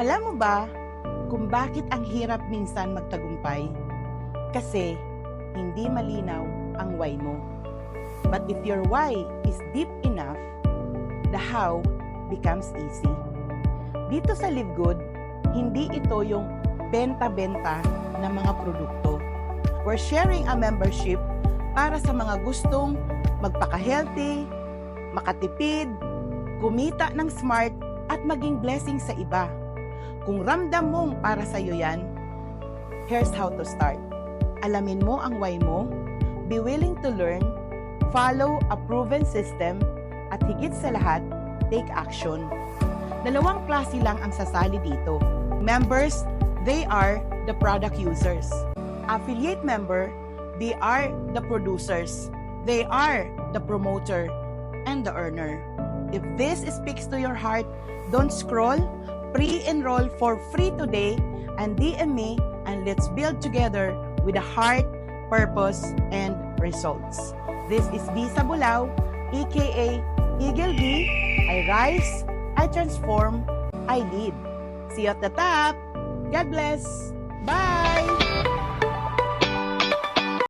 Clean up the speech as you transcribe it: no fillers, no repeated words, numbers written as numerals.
Alam mo ba kung bakit ang hirap minsan magtagumpay? Kasi hindi malinaw ang why mo. But if your why is deep enough, the how becomes easy. Dito sa Live Good, hindi ito yung benta-benta ng mga produkto. We're sharing a membership para sa mga gustong magpaka-healthy, makatipid, kumita ng smart, at maging blessing sa iba. Kung ramdam mong para sa iyo yan, here's how to start. Alamin mo ang why mo, be willing to learn, follow a proven system, at higit sa lahat, take action. Dalawang klase lang ang sasali dito. Members, they are the product users. Affiliate member, they are the producers. They are the promoter and the earner. If this speaks to your heart, don't scroll, pre-enroll for free today, and DM me, and let's build together with a heart, purpose, and results. This is Visa Bulao, aka Eagle V. I rise, I transform, I lead. See you at the top. God bless. Bye!